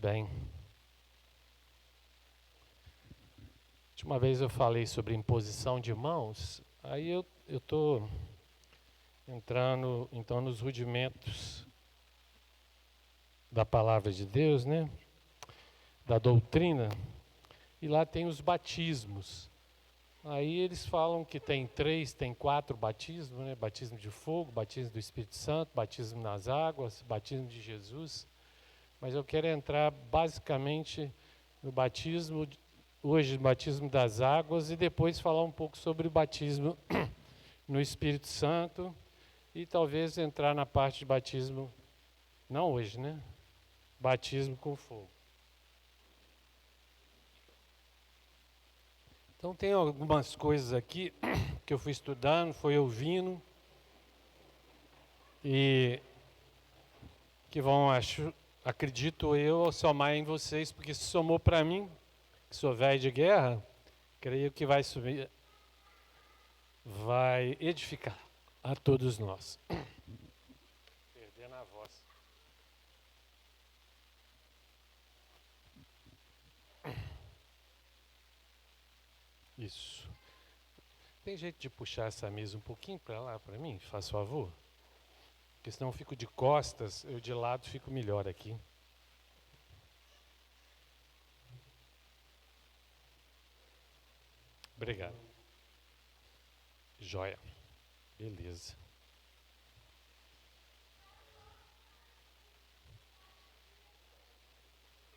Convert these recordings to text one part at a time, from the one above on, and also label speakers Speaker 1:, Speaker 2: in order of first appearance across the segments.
Speaker 1: bem. Última vez eu falei sobre imposição de mãos, aí eu estou entrando então nos rudimentos da palavra de Deus, né? Da doutrina, e lá tem os batismos. Aí eles falam que tem 4 batismos, né? Batismo de fogo, batismo do Espírito Santo, batismo nas águas, batismo de Jesus. Mas eu quero entrar basicamente no batismo, hoje no batismo das águas, e depois falar um pouco sobre o batismo no Espírito Santo, e talvez entrar na parte de batismo, não hoje, né? Batismo com fogo. Então tem algumas coisas aqui que eu fui estudando, fui ouvindo, e que vão, acredito eu, somar em vocês, porque se somou para mim, que sou velho de guerra, creio que vai subir, vai edificar a todos nós. Perdendo a voz. Isso. Tem jeito de puxar essa mesa um pouquinho para lá, para mim? Faz favor. Porque senão eu fico de costas, eu de lado fico melhor aqui. Obrigado. Joia. Beleza.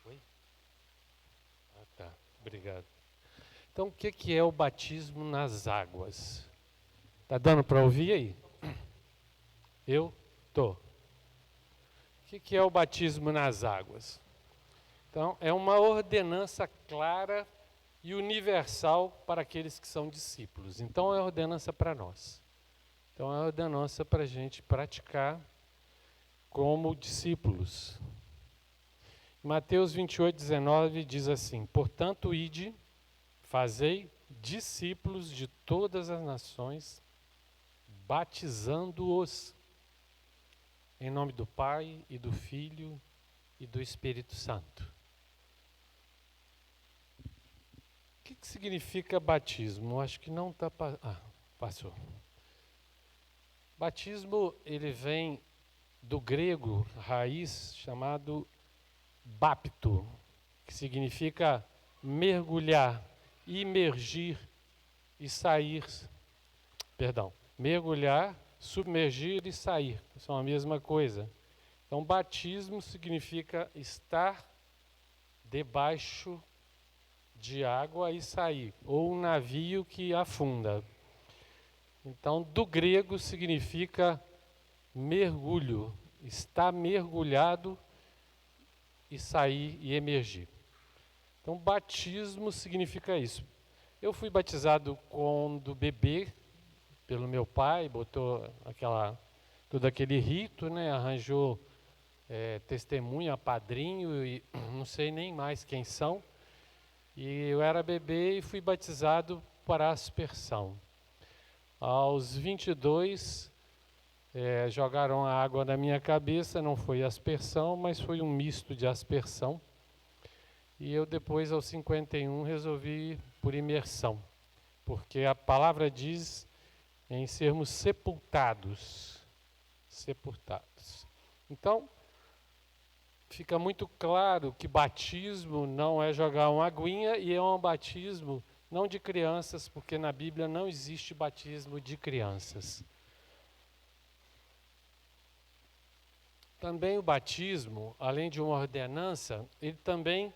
Speaker 1: Oi? Ah, tá. Obrigado. Então, o que é o batismo nas águas? Tá dando para ouvir aí? Eu tô. O que é o batismo nas águas? Então, é uma ordenança clara e universal para aqueles que são discípulos. Então, é ordenança para nós. Então, é ordenança para a gente praticar como discípulos. Mateus 28:19 diz assim: portanto, ide, fazei discípulos de todas as nações, batizando-os em nome do Pai e do Filho e do Espírito Santo. O que significa batismo? Acho que não está... passou. Batismo, ele vem do grego raiz chamado bapto, que significa mergulhar, imergir e sair. Mergulhar, submergir e sair, são a mesma coisa. Então, batismo significa estar debaixo de água e sair, ou um navio que afunda. Então, do grego significa mergulho, estar mergulhado e sair e emergir. Então, batismo significa isso. Eu fui batizado quando bebê pelo meu pai, botou todo aquele rito, né? Arranjou testemunha, padrinho e não sei nem mais quem são. E eu era bebê e fui batizado para aspersão. Aos 22, jogaram a água na minha cabeça, não foi aspersão, mas foi um misto de aspersão. E eu depois, aos 51, resolvi ir por imersão, porque a palavra diz em sermos sepultados. Sepultados. Então, fica muito claro que batismo não é jogar uma aguinha e é um batismo não de crianças, porque na Bíblia não existe batismo de crianças. Também o batismo, além de uma ordenança, ele também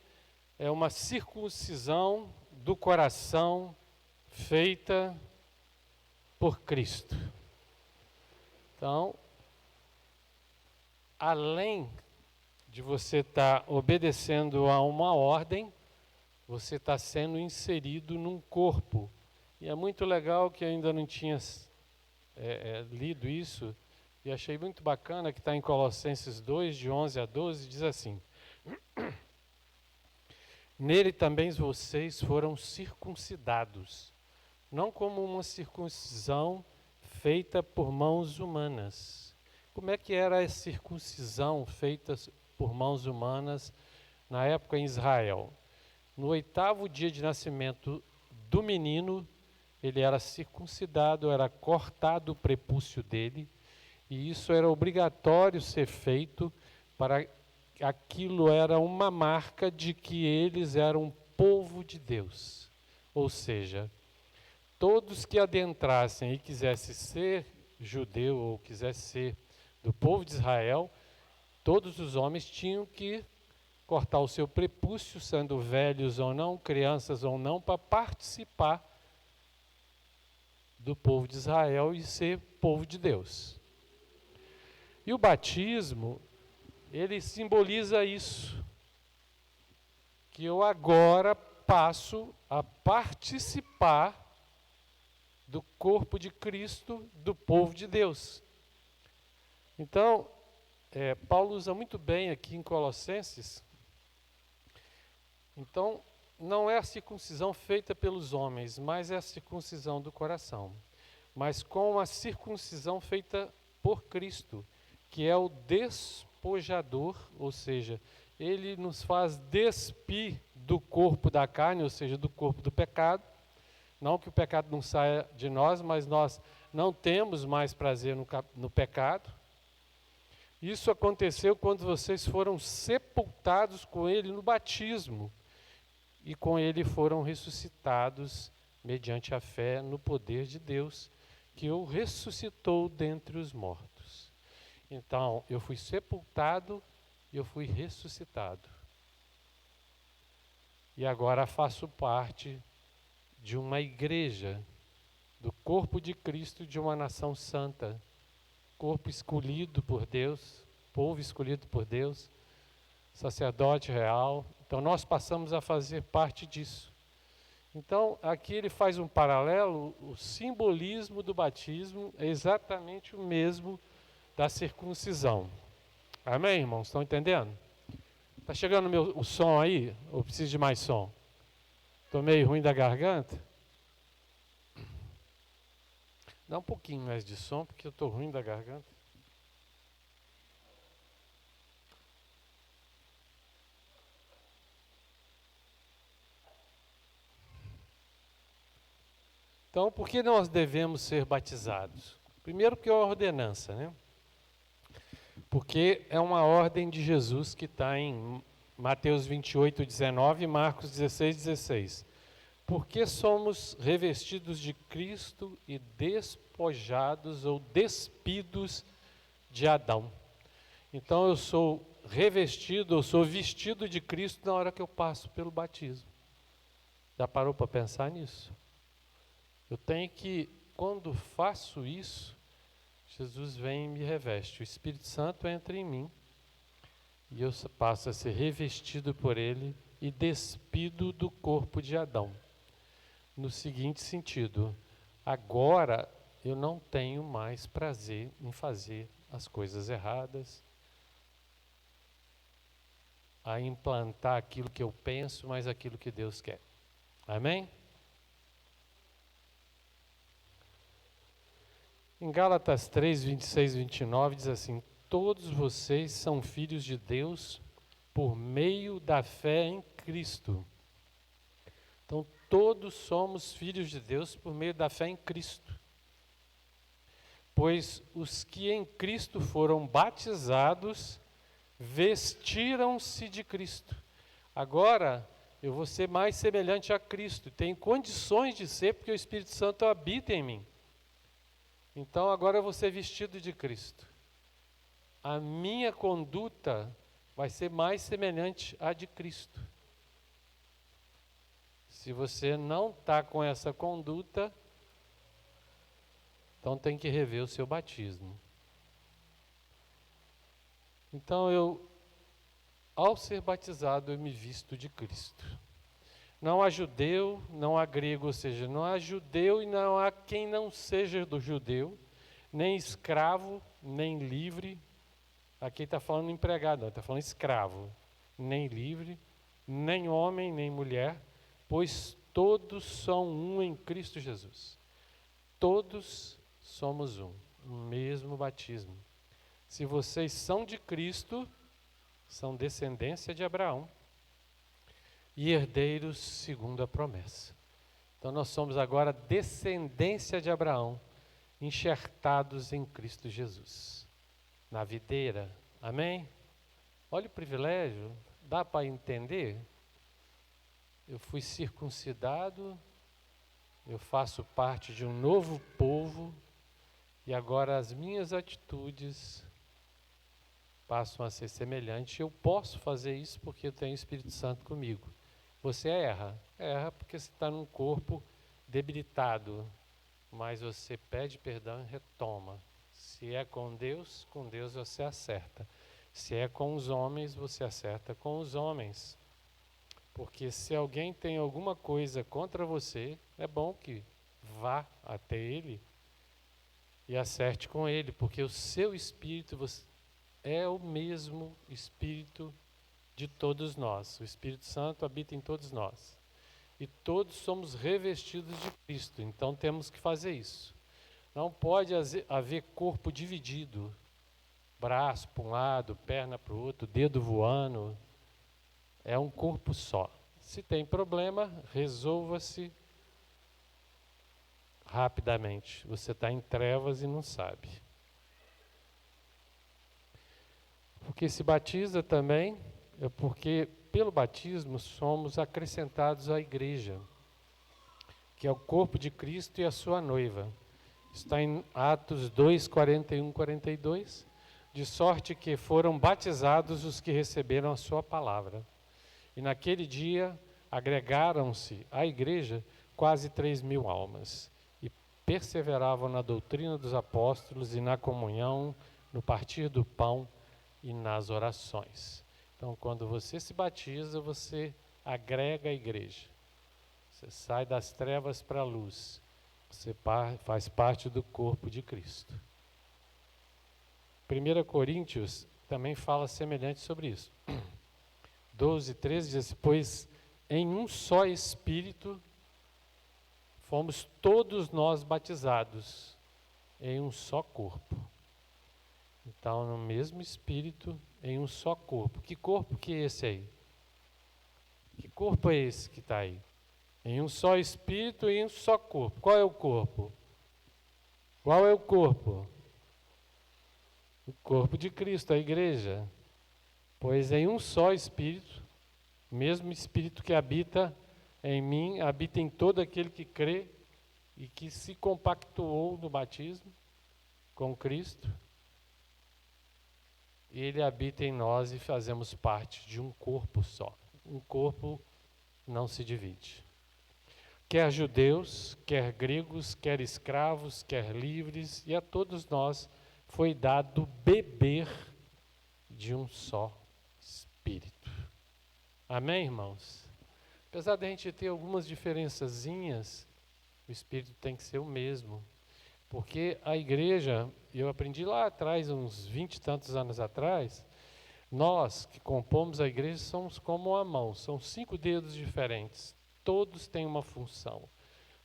Speaker 1: é uma circuncisão do coração feita por Cristo. Então, além de você estar obedecendo a uma ordem, você está sendo inserido num corpo. E é muito legal que eu ainda não tinha lido isso, e achei muito bacana que está em Colossenses 2, de 11 a 12, diz assim: nele também vocês foram circuncidados, não como uma circuncisão feita por mãos humanas. Como é que era a circuncisão feita por mãos humanas na época em Israel. No 8º dia de nascimento do menino, ele era circuncidado, era cortado o prepúcio dele, e isso era obrigatório ser feito, para aquilo era uma marca de que eles eram um povo de Deus. Ou seja, todos que adentrassem e quisessem ser judeu ou quisessem ser do povo de Israel, todos os homens tinham que cortar o seu prepúcio, sendo velhos ou não, crianças ou não, para participar do povo de Israel e ser povo de Deus. E o batismo, ele simboliza isso, que eu agora passo a participar do corpo de Cristo, do povo de Deus. Então, Paulo usa muito bem aqui em Colossenses. Então, não é a circuncisão feita pelos homens, mas é a circuncisão do coração. Mas com a circuncisão feita por Cristo, que é o despojador, ou seja, ele nos faz despir do corpo da carne, ou seja, do corpo do pecado. Não que o pecado não saia de nós, mas nós não temos mais prazer no pecado. Isso aconteceu quando vocês foram sepultados com ele no batismo, e com ele foram ressuscitados mediante a fé no poder de Deus, que o ressuscitou dentre os mortos. Então, eu fui sepultado e eu fui ressuscitado. E agora faço parte de uma igreja, do corpo de Cristo, de uma nação santa, corpo escolhido por Deus, povo escolhido por Deus, sacerdote real. Então nós passamos a fazer parte disso. Então aqui ele faz um paralelo, o simbolismo do batismo é exatamente o mesmo da circuncisão. Amém, irmãos? Estão entendendo? Está chegando o som aí? Ou preciso de mais som? Estou meio ruim da garganta? Dá um pouquinho mais de som, porque eu estou ruim da garganta. Então, por que nós devemos ser batizados? Primeiro que é uma ordenança, né? Porque é uma ordem de Jesus que está em Mateus 28, 19 e Marcos 16, 16. Porque somos revestidos de Cristo e despojados ou despidos de Adão. Então eu sou revestido, eu sou vestido de Cristo na hora que eu passo pelo batismo. Já parou para pensar nisso? Eu tenho que, quando faço isso, Jesus vem e me reveste. O Espírito Santo entra em mim e eu passo a ser revestido por Ele e despido do corpo de Adão. No seguinte sentido, agora eu não tenho mais prazer em fazer as coisas erradas, a implantar aquilo que eu penso, mas aquilo que Deus quer. Amém? Em Gálatas 3, 26 e 29 diz assim: todos vocês são filhos de Deus por meio da fé em Cristo. Então, todos somos filhos de Deus por meio da fé em Cristo. Pois os que em Cristo foram batizados, vestiram-se de Cristo. Agora, eu vou ser mais semelhante a Cristo. Tenho condições de ser, porque o Espírito Santo habita em mim. Então, agora eu vou ser vestido de Cristo. A minha conduta vai ser mais semelhante à de Cristo. Se você não está com essa conduta, então tem que rever o seu batismo. Então ao ser batizado, eu me visto de Cristo. Não há judeu, não há grego, ou seja, não há judeu e não há quem não seja do judeu, nem escravo, nem livre. Aqui está falando empregado, está falando escravo, nem livre, nem homem, nem mulher, pois todos são um em Cristo Jesus. Todos somos um, o mesmo batismo. Se vocês são de Cristo, são descendência de Abraão, e herdeiros segundo a promessa. Então nós somos agora descendência de Abraão, enxertados em Cristo Jesus, na videira. Amém? Olha o privilégio, dá para entender? Eu fui circuncidado, eu faço parte de um novo povo, e agora as minhas atitudes passam a ser semelhantes. Eu posso fazer isso porque eu tenho o Espírito Santo comigo. Você erra? Erra porque você está num corpo debilitado, mas você pede perdão e retoma. Se é com Deus você acerta. Se é com os homens, você acerta com os homens. Porque se alguém tem alguma coisa contra você, é bom que vá até ele e acerte com ele, porque o seu espírito é o mesmo espírito de todos nós. O Espírito Santo habita em todos nós. E todos somos revestidos de Cristo, então temos que fazer isso. Não pode haver corpo dividido, braço para um lado, perna para o outro, dedo voando. É um corpo só. Se tem problema, resolva-se rapidamente. Você está em trevas e não sabe. Porque se batiza também, é porque pelo batismo somos acrescentados à igreja, que é o corpo de Cristo e a sua noiva. Está em Atos 2, 41, 42, de sorte que foram batizados os que receberam a sua palavra. E naquele dia agregaram-se à igreja quase 3.000 almas, e perseveravam na doutrina dos apóstolos e na comunhão, no partir do pão e nas orações. Então, quando você se batiza, você agrega a igreja. Você sai das trevas para a luz. Você faz parte do corpo de Cristo. 1 Coríntios também fala semelhante sobre isso. 12, 13 diz: pois em um só Espírito fomos todos nós batizados em um só corpo. Então, no mesmo Espírito, em um só corpo. Que corpo que é esse aí? Que corpo é esse que está aí? Em um só Espírito e em um só corpo. Qual é o corpo? Qual é o corpo? O corpo de Cristo, a igreja. Pois em um só Espírito, mesmo Espírito que habita em mim, habita em todo aquele que crê e que se compactuou no batismo com Cristo. Ele habita em nós e fazemos parte de um corpo só. Um corpo não se divide. Quer judeus, quer gregos, quer escravos, quer livres, e a todos nós foi dado beber de um só Espírito. Amém, irmãos? Apesar de a gente ter algumas diferençazinhas, o Espírito tem que ser o mesmo. Porque a igreja, eu aprendi lá atrás, uns 20 e tantos anos atrás, nós que compomos a igreja somos como uma mão, são 5 dedos diferentes, todos têm uma função.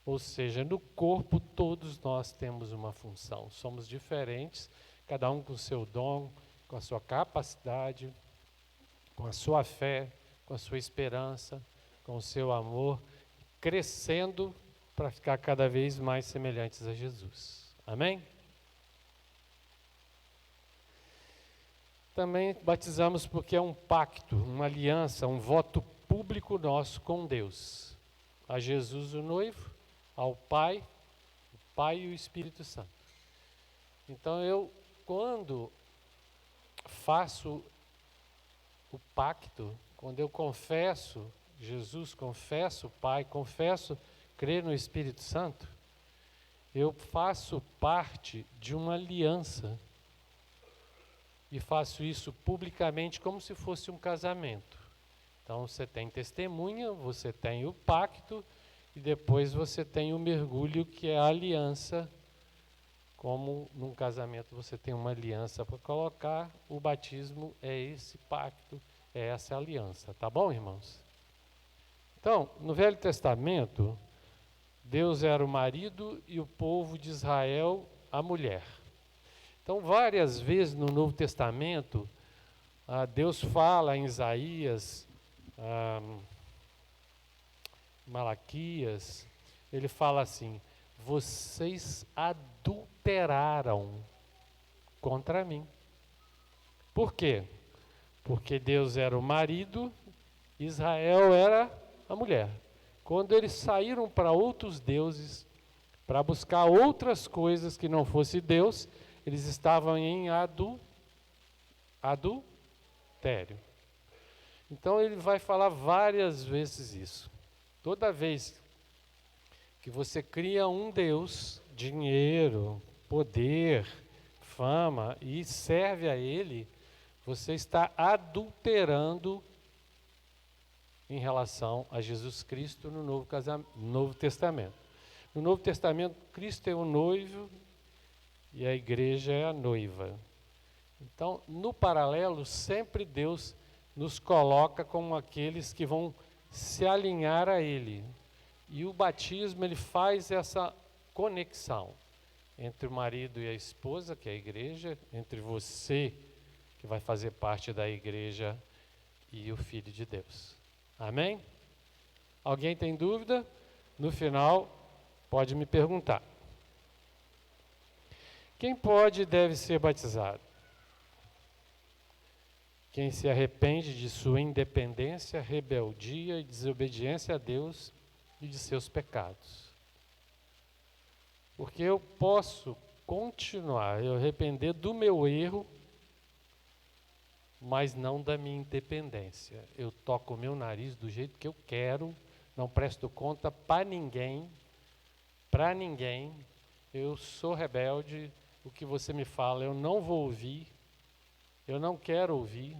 Speaker 1: Ou seja, no corpo todos nós temos uma função, somos diferentes, cada um com o seu dom, com a sua capacidade, com a sua fé, com a sua esperança, com o seu amor, crescendo para ficar cada vez mais semelhantes a Jesus. Amém? Também batizamos porque é um pacto, uma aliança, um voto público nosso com Deus. A Jesus o noivo, ao Pai, o Pai e o Espírito Santo. Então eu, quando faço o pacto, quando eu confesso Jesus, confesso o Pai, confesso crer no Espírito Santo, eu faço parte de uma aliança. E faço isso publicamente como se fosse um casamento. Então você tem testemunha, você tem o pacto e depois você tem o mergulho, que é a aliança. Como num casamento você tem uma aliança para colocar, o batismo é esse pacto, é essa aliança. Tá bom, irmãos? Então, no Velho Testamento, Deus era o marido e o povo de Israel a mulher. Então, várias vezes no Novo Testamento, Deus fala em Isaías, Malaquias, ele fala assim: vocês adulteraram contra mim. Por quê? Porque Deus era o marido, Israel era a mulher. Quando eles saíram para outros deuses, para buscar outras coisas que não fosse Deus, eles estavam em adultério. Então ele vai falar várias vezes isso. Toda vez que você cria um Deus, dinheiro, poder, fama, e serve a ele, você está adulterando em relação a Jesus Cristo no Novo Testamento. No Novo Testamento, Cristo é o noivo e a igreja é a noiva. Então, no paralelo, sempre Deus nos coloca como aqueles que vão se alinhar a Ele. E o batismo, ele faz essa conexão entre o marido e a esposa, que é a igreja, entre você, que vai fazer parte da igreja, e o Filho de Deus. Amém? Alguém tem dúvida? No final, pode me perguntar. Quem pode e deve ser batizado? Quem se arrepende de sua independência, rebeldia e desobediência a Deus e de seus pecados. Porque eu posso continuar, eu arrepender do meu erro, mas não da minha independência. Eu toco o meu nariz do jeito que eu quero, não presto conta para ninguém, eu sou rebelde, o que você me fala eu não vou ouvir, eu não quero ouvir,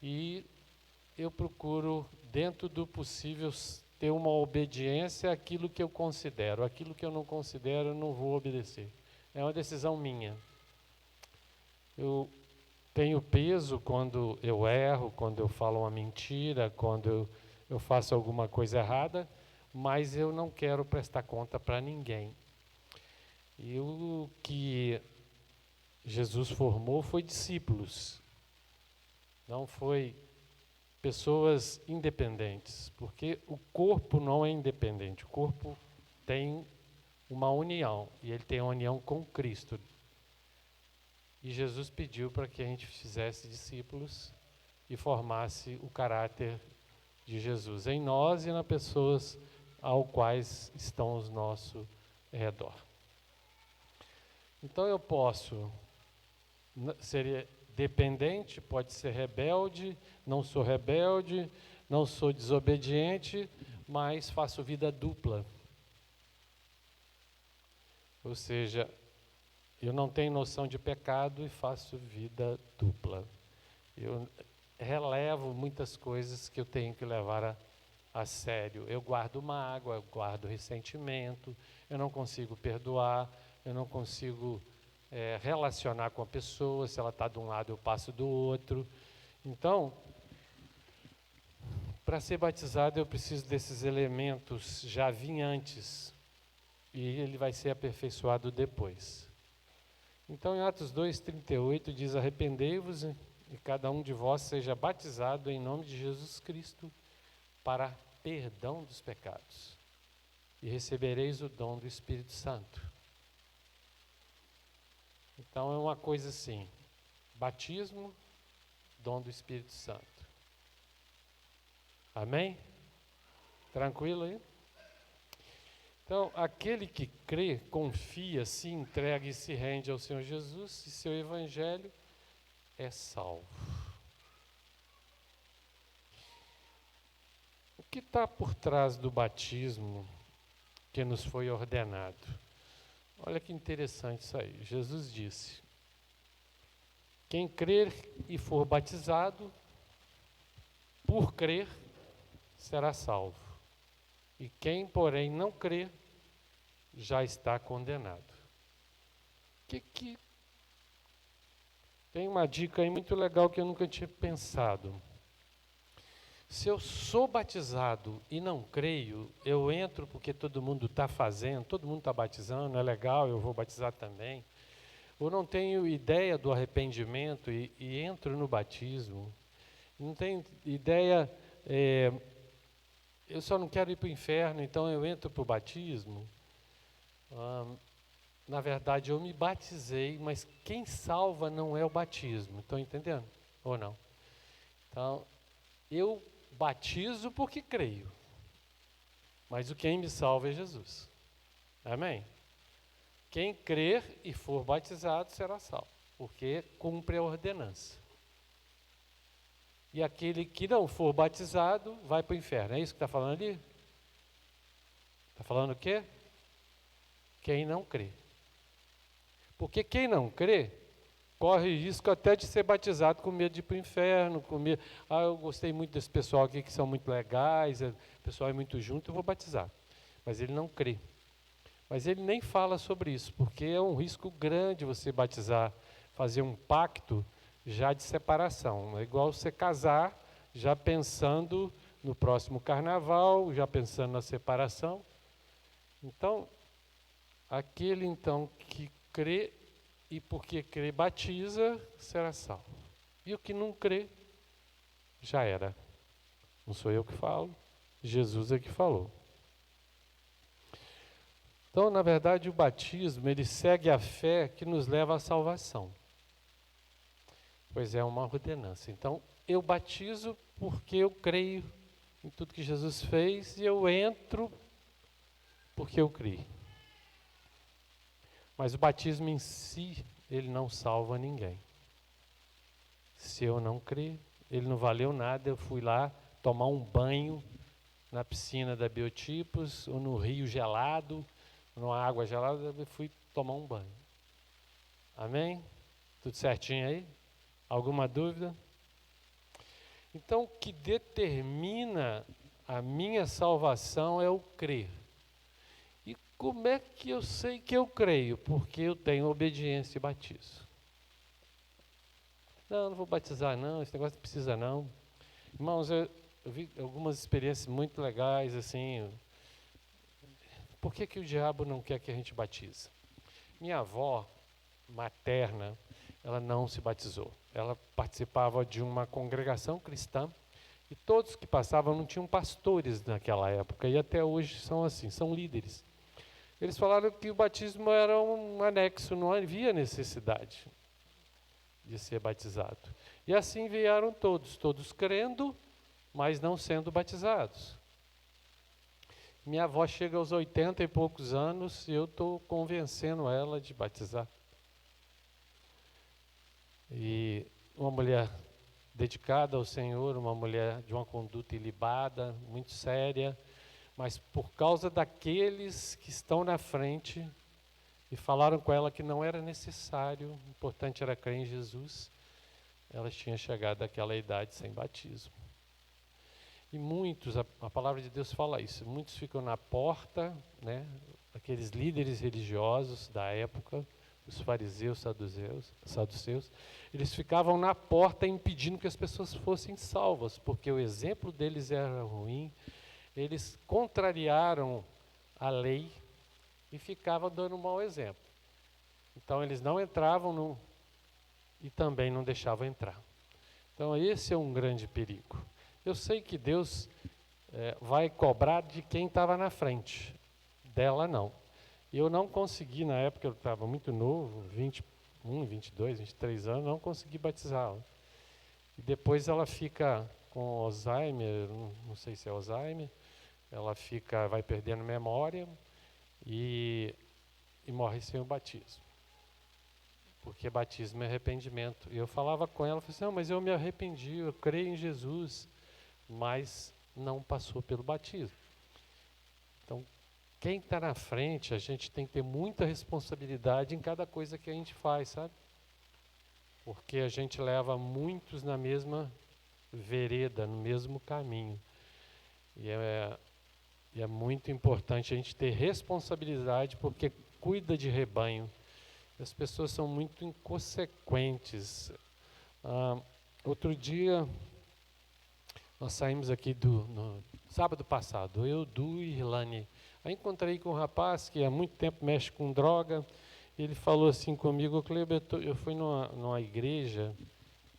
Speaker 1: e eu procuro, dentro do possível, ter uma obediência àquilo que eu considero. Aquilo que eu não considero, eu não vou obedecer. É uma decisão minha. Eu tenho peso quando eu erro, quando eu falo uma mentira, quando eu faço alguma coisa errada, mas eu não quero prestar conta para ninguém. E o que Jesus formou foi discípulos, não foi pessoas independentes, porque o corpo não é independente, o corpo tem uma união, e ele tem uma união com Cristo. E Jesus pediu para que a gente fizesse discípulos e formasse o caráter de Jesus em nós e nas pessoas ao quais estão ao nosso redor. Então eu posso ser dependente, pode ser rebelde, não sou desobediente, mas faço vida dupla. Ou seja, eu não tenho noção de pecado e faço vida dupla. Eu relevo muitas coisas que eu tenho que levar a sério. Eu guardo mágoa, eu guardo ressentimento, eu não consigo perdoar, eu não consigo relacionar com a pessoa, se ela está de um lado eu passo do outro. Então, para ser batizado eu preciso desses elementos já vinhantes, e ele vai ser aperfeiçoado depois. Então em Atos 2:38 diz: arrependei-vos e cada um de vós seja batizado em nome de Jesus Cristo para perdão dos pecados, e recebereis o dom do Espírito Santo. Então é uma coisa assim: batismo, dom do Espírito Santo. Amém? Tranquilo aí? Então, aquele que crê, confia, se entrega e se rende ao Senhor Jesus e seu Evangelho é salvo. O que está por trás do batismo que nos foi ordenado? Olha que interessante isso aí. Jesus disse: quem crer e for batizado, por crer, será salvo. E quem, porém, não crer, já está condenado. Tem uma dica aí muito legal que eu nunca tinha pensado. Se eu sou batizado e não creio, eu entro porque todo mundo está fazendo, todo mundo está batizando, é legal, eu vou batizar também. Ou não tenho ideia do arrependimento e entro no batismo. Não tenho ideia eu só não quero ir para o inferno, então eu entro para o batismo. Na verdade, eu me batizei, mas quem salva não é o batismo. Estão entendendo? Ou não? Então, eu batizo porque creio. Mas quem me salva é Jesus. Amém? Quem crer e for batizado será salvo, porque cumpre a ordenança. E aquele que não for batizado vai para o inferno. É isso que está falando ali? Está falando o quê? Quem não crê. Porque quem não crê, corre risco até de ser batizado com medo de ir para o inferno, com medo. Eu gostei muito desse pessoal aqui que são muito legais, o pessoal é muito junto, eu vou batizar. Mas ele não crê. Mas ele nem fala sobre isso, porque é um risco grande você batizar, fazer um pacto já de separação. É igual você casar, já pensando no próximo carnaval, já pensando na separação. Então, aquele então que crê e porque crê batiza, será salvo. E o que não crê, já era. Não sou eu que falo, Jesus é que falou. Então, na verdade, o batismo, ele segue a fé que nos leva à salvação. Pois é uma ordenança. Então, eu batizo porque eu creio em tudo que Jesus fez e eu entro porque eu creio. Mas o batismo em si, ele não salva ninguém. Se eu não crer, ele não valeu nada. Eu fui lá tomar um banho na piscina da Biotipos ou no rio gelado, numa água gelada, eu fui tomar um banho. Amém? Tudo certinho aí? Alguma dúvida? Então, o que determina a minha salvação é o crer. E como é que eu sei que eu creio? Porque eu tenho obediência e batizo. Não vou batizar não, esse negócio não precisa não. Irmãos, eu vi algumas experiências muito legais, assim. Por que o diabo não quer que a gente batize? Minha avó materna, ela não se batizou. Ela participava de uma congregação cristã e todos que passavam não tinham pastores naquela época e até hoje são assim, são líderes. Eles falaram que o batismo era um anexo, não havia necessidade de ser batizado. E assim vieram todos crendo, mas não sendo batizados. Minha avó chega aos 80 e poucos anos e eu estou convencendo ela de batizar. E uma mulher dedicada ao Senhor, uma mulher de uma conduta ilibada, muito séria, mas por causa daqueles que estão na frente e falaram com ela que não era necessário, o importante era crer em Jesus, ela tinha chegado àquela idade sem batismo. E muitos, a palavra de Deus fala isso, muitos ficam na porta, né, aqueles líderes religiosos da época, os fariseus, saduceus, eles ficavam na porta impedindo que as pessoas fossem salvas, porque o exemplo deles era ruim, eles contrariaram a lei e ficavam dando um mau exemplo. Então eles não entravam e também não deixavam entrar. Então esse é um grande perigo. Eu sei que Deus vai cobrar de quem estava na frente, dela não. Eu não consegui, na época eu estava muito novo, 21, 22, 23 anos, não consegui batizá-la. E depois ela fica com Alzheimer, não sei se é Alzheimer, ela vai perdendo memória e morre sem o batismo. Porque batismo é arrependimento. E eu falava com ela, falei assim, não, mas eu me arrependi, eu creio em Jesus, mas não passou pelo batismo. Então, quem está na frente, a gente tem que ter muita responsabilidade em cada coisa que a gente faz, sabe? Porque a gente leva muitos na mesma vereda, no mesmo caminho. E é muito importante a gente ter responsabilidade, porque cuida de rebanho. As pessoas são muito inconsequentes. Outro dia, nós saímos aqui no sábado passado, eu, Du e Irlane. Aí encontrei com um rapaz que há muito tempo mexe com droga. Ele falou assim comigo, Kleber, eu fui numa igreja,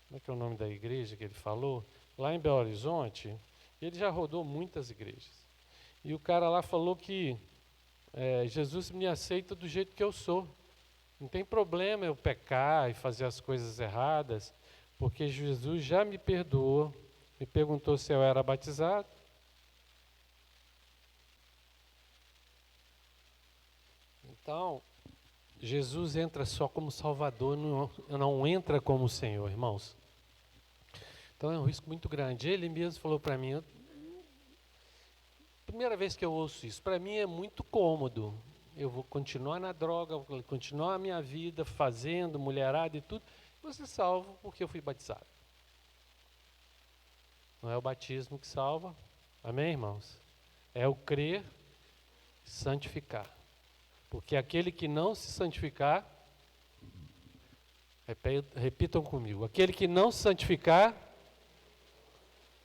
Speaker 1: como é que é o nome da igreja que ele falou? Lá em Belo Horizonte, Ele já rodou muitas igrejas. E o cara lá falou que Jesus me aceita do jeito que eu sou. Não tem problema eu pecar e fazer as coisas erradas, porque Jesus já me perdoou, me perguntou se eu era batizado. Então, Jesus entra só como Salvador, não entra como Senhor, irmãos. Então é um risco muito grande. Ele mesmo falou para mim, primeira vez que eu ouço isso, para mim é muito cômodo. Eu vou continuar na droga, vou continuar a minha vida fazendo mulherada e tudo. Vou ser salvo porque eu fui batizado. Não é o batismo que salva. Amém, irmãos? É o crer, santificar. Porque aquele que não se santificar, repitam comigo, aquele que não se santificar,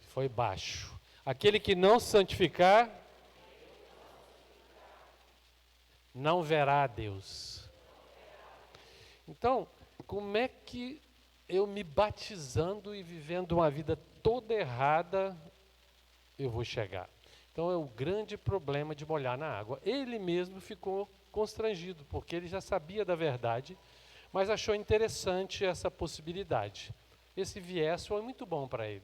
Speaker 1: foi baixo. Aquele que não se santificar, não verá a Deus. Então, como é que eu me batizando e vivendo uma vida toda errada, eu vou chegar? Então é o grande problema de molhar na água. Ele mesmo ficou constrangido, porque ele já sabia da verdade, mas achou interessante essa possibilidade. Esse viés foi muito bom para ele.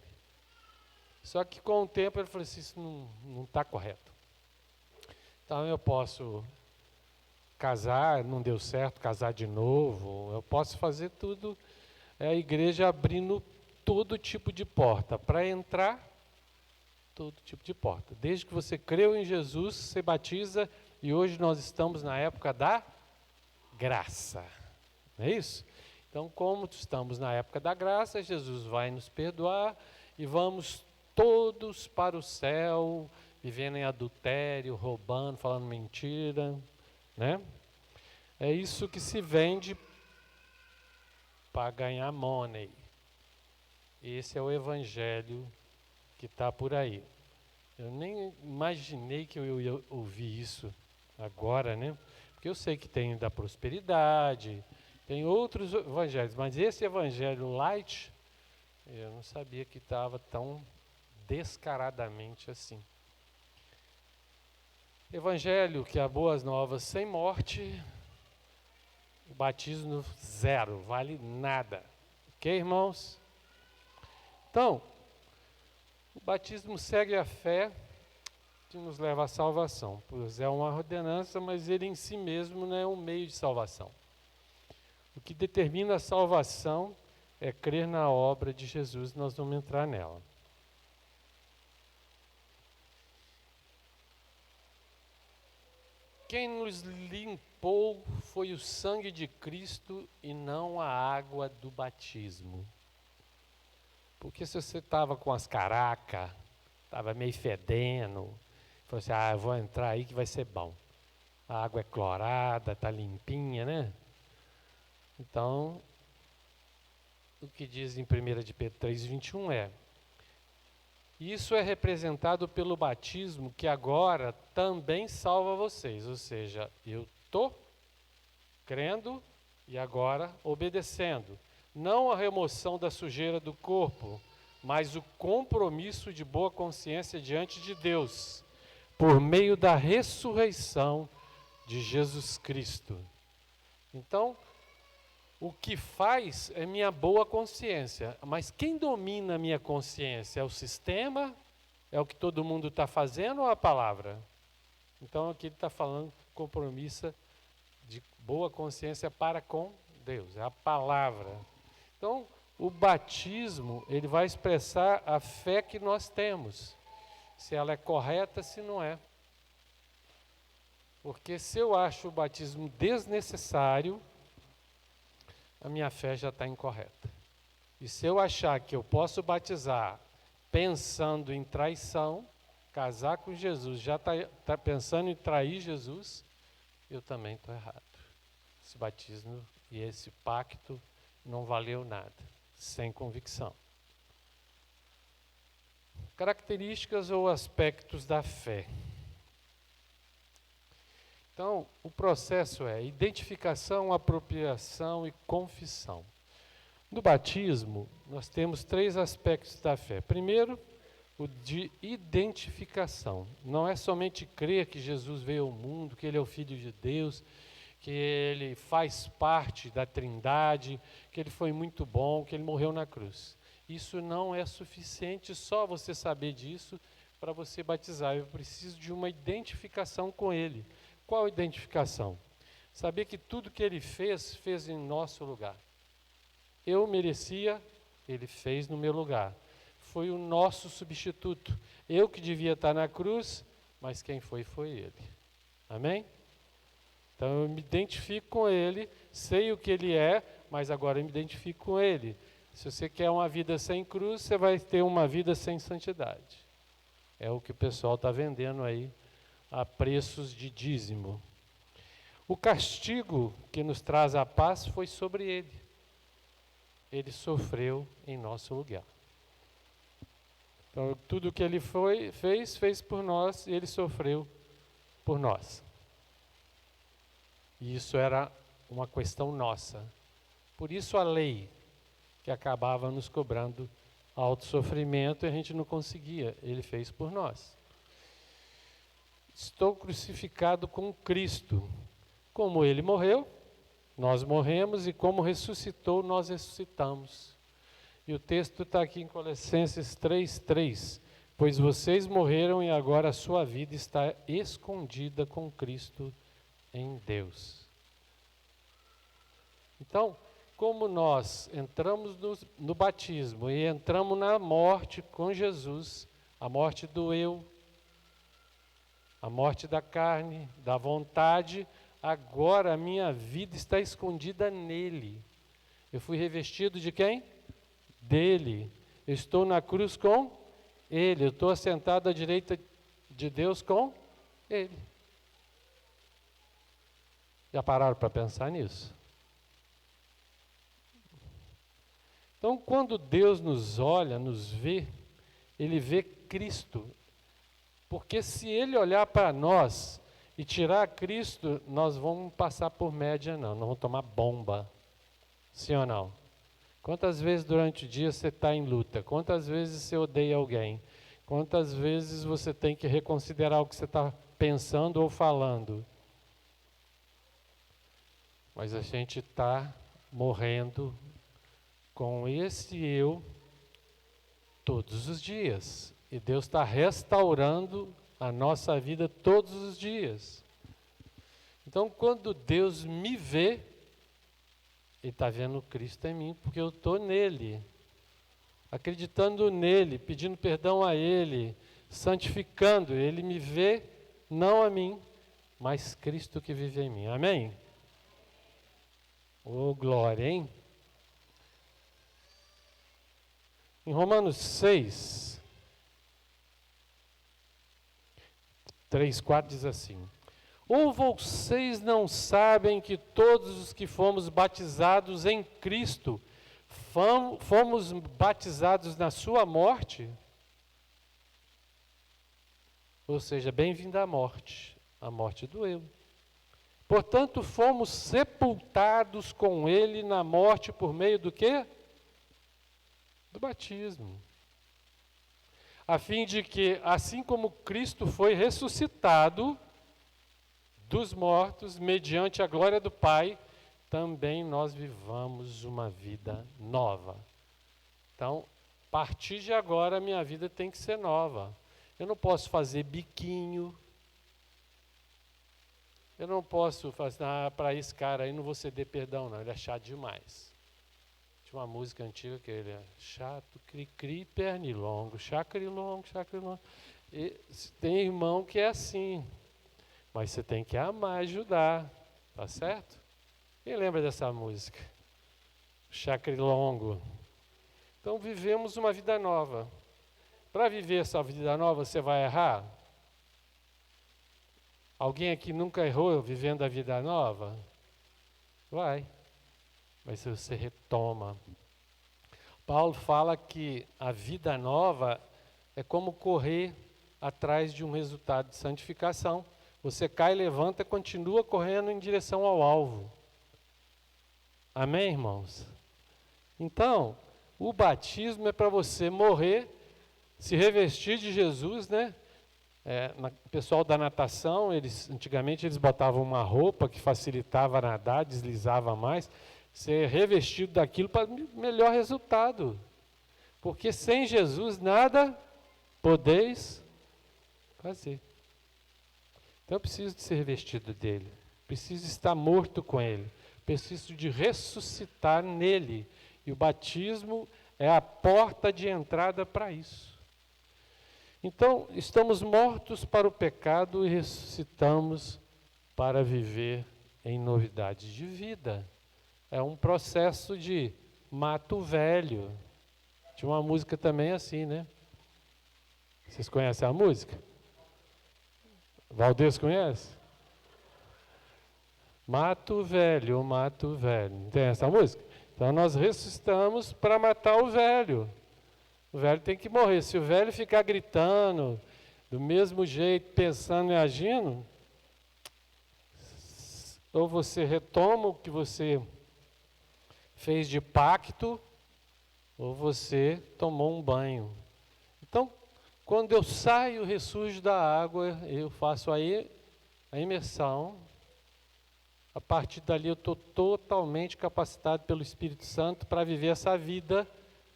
Speaker 1: Só que com o tempo ele falou assim, isso não está correto. Então eu posso casar, não deu certo, casar de novo, eu posso fazer tudo. É a igreja abrindo todo tipo de porta. Para entrar, todo tipo de porta. Desde que você creu em Jesus, você batiza, e hoje nós estamos na época da graça. Não é isso? Então, como estamos na época da graça, Jesus vai nos perdoar e vamos todos para o céu, vivendo em adultério, roubando, falando mentira, né? É isso que se vende para ganhar money. Esse é o evangelho que está por aí. Eu nem imaginei que eu ia ouvir isso agora, né? Porque eu sei que tem da prosperidade, tem outros evangelhos, mas esse evangelho light, eu não sabia que estava tão descaradamente assim. Evangelho que há boas novas sem morte, o batismo zero, vale nada. Ok, irmãos? Então, o batismo segue a fé que nos leva à salvação. Pois é uma ordenança, mas ele em si mesmo não é um meio de salvação. O que determina a salvação é crer na obra de Jesus, nós vamos entrar nela. Quem nos limpou foi o sangue de Cristo e não a água do batismo. Porque se você estava com as caracas, estava meio fedendo, falou assim, eu vou entrar aí que vai ser bom. A água é clorada, está limpinha, né? Então, o que diz em 1 de Pedro 3,21 é, isso é representado pelo batismo que agora também salva vocês. Ou seja, eu estou crendo e agora obedecendo. Não a remoção da sujeira do corpo, mas o compromisso de boa consciência diante de Deus, por meio da ressurreição de Jesus Cristo. Então, o que faz é minha boa consciência, mas quem domina a minha consciência? É o sistema? É o que todo mundo está fazendo ou a palavra? Então aqui ele está falando compromisso de boa consciência para com Deus, é a palavra. Então o batismo, ele vai expressar a fé que nós temos, se ela é correta, se não é. Porque se eu acho o batismo desnecessário, a minha fé já está incorreta. E se eu achar que eu posso batizar pensando em traição, casar com Jesus, já está pensando em trair Jesus, eu também estou errado. Esse batismo e esse pacto não valeu nada, sem convicção. Características ou aspectos da fé. Então, o processo é identificação, apropriação e confissão. No batismo, nós temos 3 aspectos da fé. Primeiro, o de identificação. Não é somente crer que Jesus veio ao mundo, que Ele é o Filho de Deus, que Ele faz parte da Trindade, que Ele foi muito bom, que Ele morreu na cruz. Isso não é suficiente só você saber disso para você batizar. Eu preciso de uma identificação com Ele. Qual identificação? Saber que tudo que Ele fez, fez em nosso lugar. Eu merecia, Ele fez no meu lugar. Foi o nosso substituto. Eu que devia estar na cruz, mas quem foi Ele. Amém? Então eu me identifico com Ele, sei o que Ele é, mas agora eu me identifico com Ele. Se você quer uma vida sem cruz, você vai ter uma vida sem santidade. É o que o pessoal está vendendo aí a preços de dízimo. O castigo que nos traz a paz foi sobre Ele. Ele sofreu em nosso lugar. Então, tudo que Ele fez por nós, e Ele sofreu por nós. E isso era uma questão nossa. Por isso a lei, que acabava nos cobrando alto sofrimento, e a gente não conseguia. Ele fez por nós. Estou crucificado com Cristo. Como Ele morreu, nós morremos, e como ressuscitou, nós ressuscitamos. E o texto está aqui em Colossenses 3:3. Pois vocês morreram e agora a sua vida está escondida com Cristo em Deus. Então, como nós entramos no batismo e entramos na morte com Jesus, a morte do eu, a morte da carne, da vontade, agora a minha vida está escondida nele. Eu fui revestido de quem? Dele. Eu estou na cruz com Ele. Eu estou assentado à direita de Deus com Ele. Já pararam para pensar nisso? Então, quando Deus nos olha, nos vê, Ele vê Cristo. Porque se Ele olhar para nós e tirar Cristo, nós vamos passar por média, não. Nós vamos tomar bomba. Sim ou não? Quantas vezes durante o dia você está em luta? Quantas vezes você odeia alguém? Quantas vezes você tem que reconsiderar o que você está pensando ou falando? Mas a gente está morrendo com esse eu todos os dias. E Deus está restaurando a nossa vida todos os dias. Então, quando Deus me vê, Ele está vendo Cristo em mim, porque eu estou nele. Acreditando nele, pedindo perdão a Ele, santificando. Ele me vê, não a mim, mas Cristo que vive em mim. Amém? Oh, glória, hein? Em Romanos 6, 3, 4 diz assim: ou vocês não sabem que todos os que fomos batizados em Cristo, fomos batizados na sua morte? Ou seja, bem-vindo à morte, a morte do eu. Portanto, fomos sepultados com Ele na morte por meio do quê? Do batismo. A fim de que, assim como Cristo foi ressuscitado dos mortos, mediante a glória do Pai, também nós vivamos uma vida nova. Então, a partir de agora, a minha vida tem que ser nova. Eu não posso fazer biquinho. Eu não posso fazer, para esse cara aí não vou ceder perdão, não, ele é chato demais. Tinha uma música antiga que ele é chato, cri-cri, pernilongo, chacrilongo, chacrilongo. E tem irmão que é assim, mas você tem que amar, ajudar, tá certo? Quem lembra dessa música? Chacrilongo. Então vivemos uma vida nova. Para viver essa vida nova, você vai errar? Alguém aqui nunca errou vivendo a vida nova? Vai. Mas você retoma. Paulo fala que a vida nova é como correr atrás de um resultado de santificação. Você cai, levanta, continua correndo em direção ao alvo. Amém, irmãos? Então, o batismo é para você morrer Se revestir de Jesus, né? O pessoal da natação, antigamente eles botavam uma roupa que facilitava nadar, deslizava mais. Ser revestido daquilo para melhor resultado. Porque sem Jesus nada podeis fazer. Então eu preciso de ser revestido dele. Preciso estar morto com ele. Preciso de ressuscitar nele. E o batismo é a porta de entrada para isso. Então, estamos mortos para o pecado e ressuscitamos para viver em novidade de vida. É um processo de mato velho. Tinha uma música também assim, né? Vocês conhecem a música? Valdez conhece? Mato velho, mato velho. Não tem essa música? Então nós ressuscitamos para matar o velho. O velho tem que morrer. Se o velho ficar gritando, do mesmo jeito, pensando e agindo, ou você retoma o que você fez de pacto, ou você tomou um banho. Então, quando eu saio, ressurjo da água, eu faço aí a imersão. A partir dali eu estou totalmente capacitado pelo Espírito Santo para viver essa vida,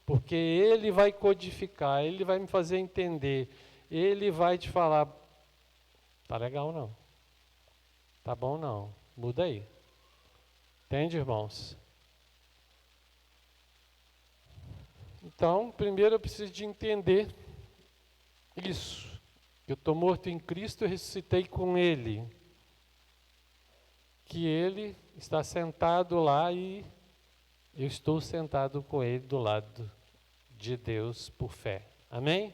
Speaker 1: porque Ele vai codificar, Ele vai me fazer entender, Ele vai te falar, tá legal não, tá bom não, muda aí. Entende, irmãos? Então, primeiro eu preciso de entender isso, que eu estou morto em Cristo e ressuscitei com Ele, que Ele está sentado lá e eu estou sentado com Ele do lado de Deus por fé. Amém?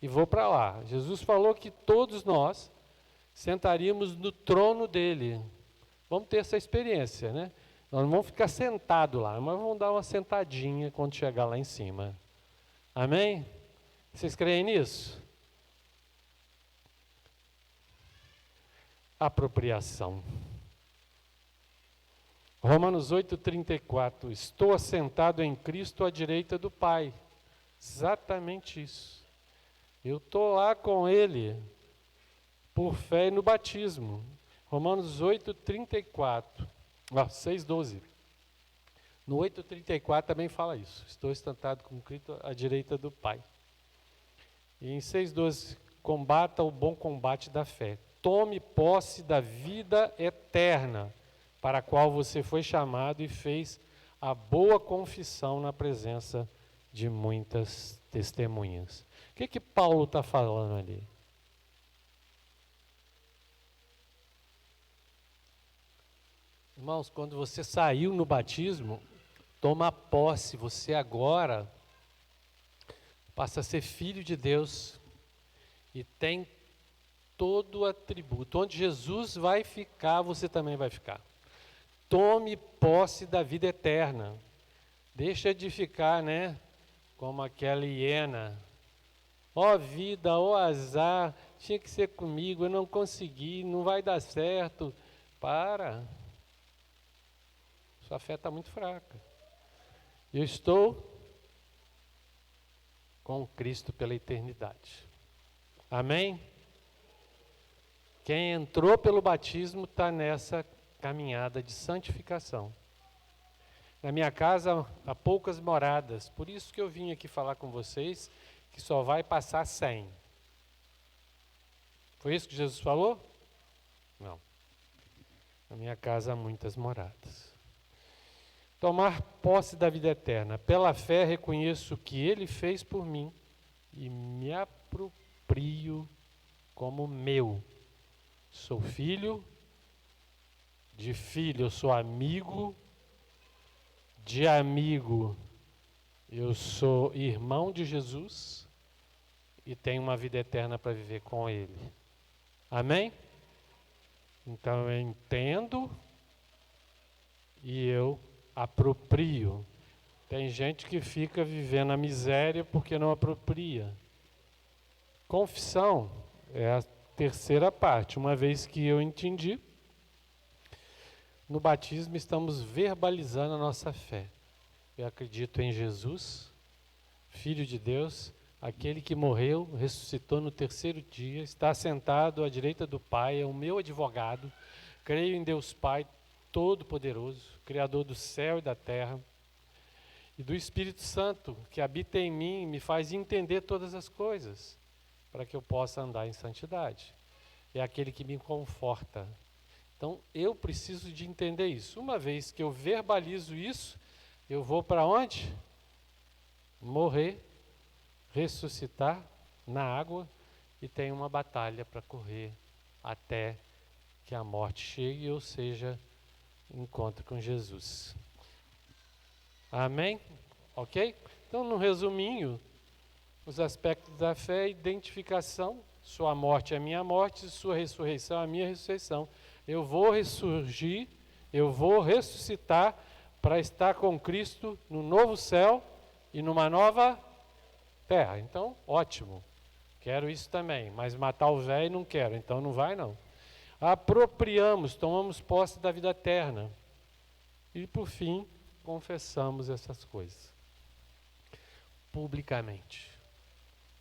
Speaker 1: E vou para lá. Jesus falou que todos nós sentaríamos no trono dele. Vamos ter essa experiência, né? Nós não vamos ficar sentados lá, mas vamos dar uma sentadinha quando chegar lá em cima. Amém? Vocês creem nisso? Apropriação. Romanos 8,34. Estou assentado em Cristo à direita do Pai. Exatamente isso. Eu estou lá com Ele, por fé no batismo. Romanos 8,34. 6,12. No 8,34 também fala isso. Estou sentado com Cristo à direita do Pai. E em 6,12, combata o bom combate da fé. Tome posse da vida eterna, para a qual você foi chamado e fez a boa confissão na presença de muitas testemunhas. O que Paulo está falando ali? Irmãos, quando você saiu no batismo, toma posse, você agora passa a ser filho de Deus e tem todo o atributo. Onde Jesus vai ficar, você também vai ficar. Tome posse da vida eterna. Deixa de ficar, né, como aquela hiena. Ó vida, ó azar, tinha que ser comigo, eu não consegui, não vai dar certo. Para. Sua fé está muito fraca. Eu estou com Cristo pela eternidade. Amém? Quem entrou pelo batismo está nessa caminhada de santificação. Na minha casa há poucas moradas, por isso que eu vim aqui falar com vocês, que só vai passar 100. Foi isso que Jesus falou? Não. Na minha casa há muitas moradas. Tomar posse da vida eterna. Pela fé reconheço o que Ele fez por mim e me aproprio como meu. Sou filho, de filho eu sou amigo, de amigo eu sou irmão de Jesus e tenho uma vida eterna para viver com Ele. Amém? Então eu entendo e eu aproprio. Tem gente que fica vivendo a miséria porque não apropria. Confissão é a terceira parte. Uma vez que eu entendi, no batismo estamos verbalizando a nossa fé. Eu acredito em Jesus, Filho de Deus, aquele que morreu, ressuscitou no terceiro dia, está sentado à direita do Pai, é o meu advogado. Creio em Deus Pai Todo-Poderoso, Criador do céu e da terra, e do Espírito Santo, que habita em mim e me faz entender todas as coisas, para que eu possa andar em santidade. É aquele que me conforta. Então, eu preciso de entender isso. Uma vez que eu verbalizo isso, eu vou para onde? Morrer, ressuscitar na água e tenho uma batalha para correr até que a morte chegue, ou seja, encontro com Jesus. Amém? Ok? Então, no resuminho, os aspectos da fé: identificação, sua morte é a minha morte, sua ressurreição é a minha ressurreição. Eu vou ressurgir, eu vou ressuscitar para estar com Cristo no novo céu e numa nova terra. Então, ótimo, quero isso também, mas matar o velho não quero, então não vai não. Apropriamos, tomamos posse da vida eterna. E por fim, confessamos essas coisas. Publicamente.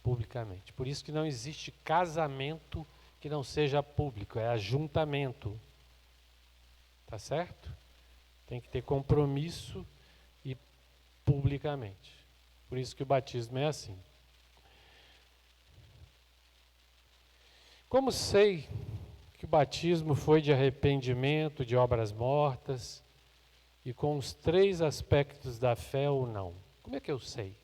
Speaker 1: Publicamente. Por isso que não existe casamento que não seja público, é ajuntamento. Tá certo? Tem que ter compromisso e publicamente. Por isso que o batismo é assim. Como sei que o batismo foi de arrependimento, de obras mortas, e com os 3 aspectos da fé ou não? Como é que eu sei?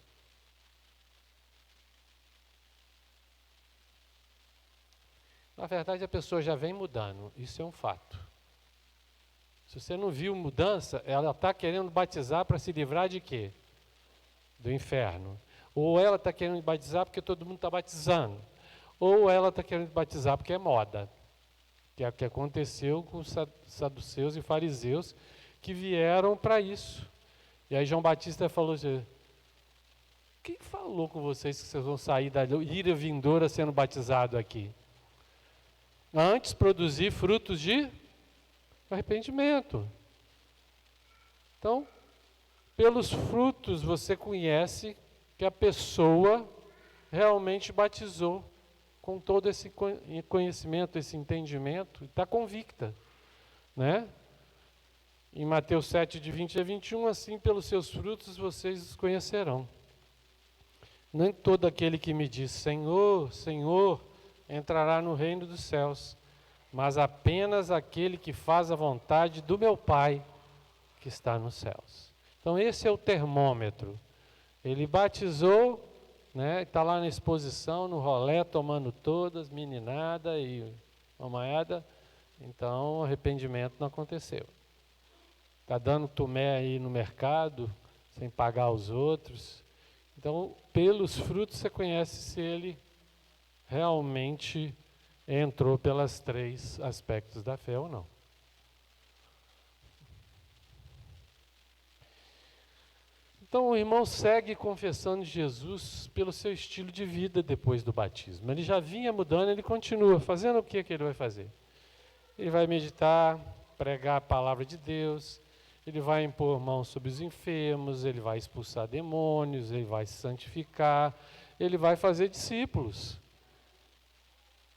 Speaker 1: Na verdade, a pessoa já vem mudando, isso é um fato. Se você não viu mudança, ela está querendo batizar para se livrar de quê? Do inferno. Ou ela está querendo batizar porque todo mundo está batizando. Ou ela está querendo batizar porque é moda. Que é o que aconteceu com os saduceus e fariseus que vieram para isso. E aí João Batista falou assim: quem falou com vocês que vocês vão sair da ira vindoura sendo batizado aqui? Antes produzir frutos de arrependimento. Então, pelos frutos você conhece que a pessoa realmente batizou com todo esse conhecimento, esse entendimento, e está convicta, né? Em Mateus 7, de 20 a 21, assim pelos seus frutos vocês os conhecerão. Nem todo aquele que me diz Senhor, Senhor, entrará no reino dos céus, mas apenas aquele que faz a vontade do meu Pai que está nos céus. Então esse é o termômetro. Ele batizou, né, está lá na exposição, no rolé, tomando todas, meninada e mamaiada, então arrependimento não aconteceu. Está dando tomé aí no mercado, sem pagar os outros. Então, pelos frutos você conhece se ele realmente entrou pelos 3 aspectos da fé ou não. Então o irmão segue confessando Jesus pelo seu estilo de vida depois do batismo. Ele já vinha mudando, ele continua. Fazendo o que ele vai fazer? Ele vai meditar, pregar a palavra de Deus, ele vai impor mãos sobre os enfermos, ele vai expulsar demônios, ele vai se santificar, ele vai fazer discípulos.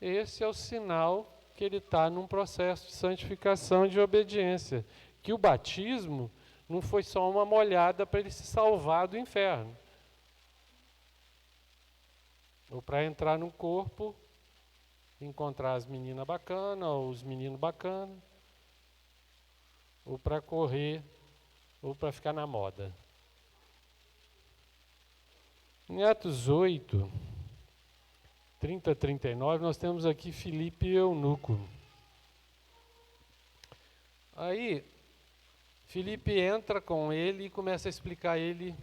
Speaker 1: Esse é o sinal que ele está num processo de santificação e de obediência. Que o batismo não foi só uma molhada para ele se salvar do inferno. Ou para entrar no corpo, encontrar as meninas bacanas, ou os meninos bacanas, ou para correr, ou para ficar na moda. Em Atos 8, 30 a 39, nós temos aqui Filipe e Eunuco. Aí, Filipe entra com ele e começa a explicar a ele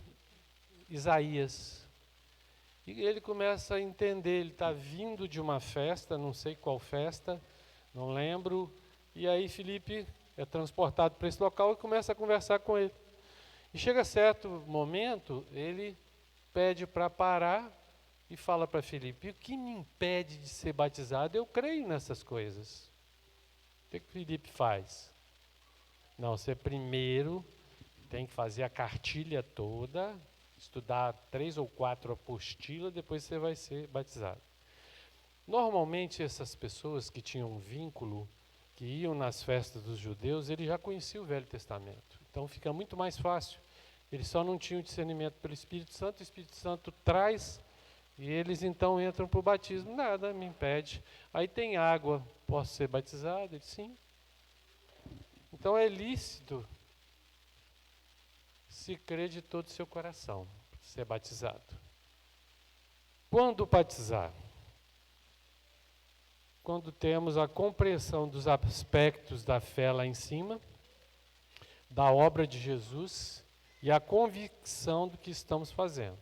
Speaker 1: Isaías. E ele começa a entender, ele está vindo de uma festa, não sei qual festa, não lembro, e aí Filipe é transportado para esse local e começa a conversar com ele. E chega a certo momento, ele pede para parar e fala para Filipe: o que me impede de ser batizado? Eu creio nessas coisas. O que Filipe faz? Não, você primeiro tem que fazer a cartilha toda, estudar 3 ou 4 apostilas, depois você vai ser batizado. Normalmente essas pessoas que tinham um vínculo, que iam nas festas dos judeus, eles já conheciam o Velho Testamento. Então fica muito mais fácil. Eles só não tinham discernimento pelo Espírito Santo, o Espírito Santo traz, e eles então entram para o batismo. Nada me impede. Aí tem água, posso ser batizado? Ele, sim. Então é lícito se crer de todo o seu coração, ser batizado. Quando batizar? Quando temos a compreensão dos aspectos da fé lá em cima, da obra de Jesus e a convicção do que estamos fazendo.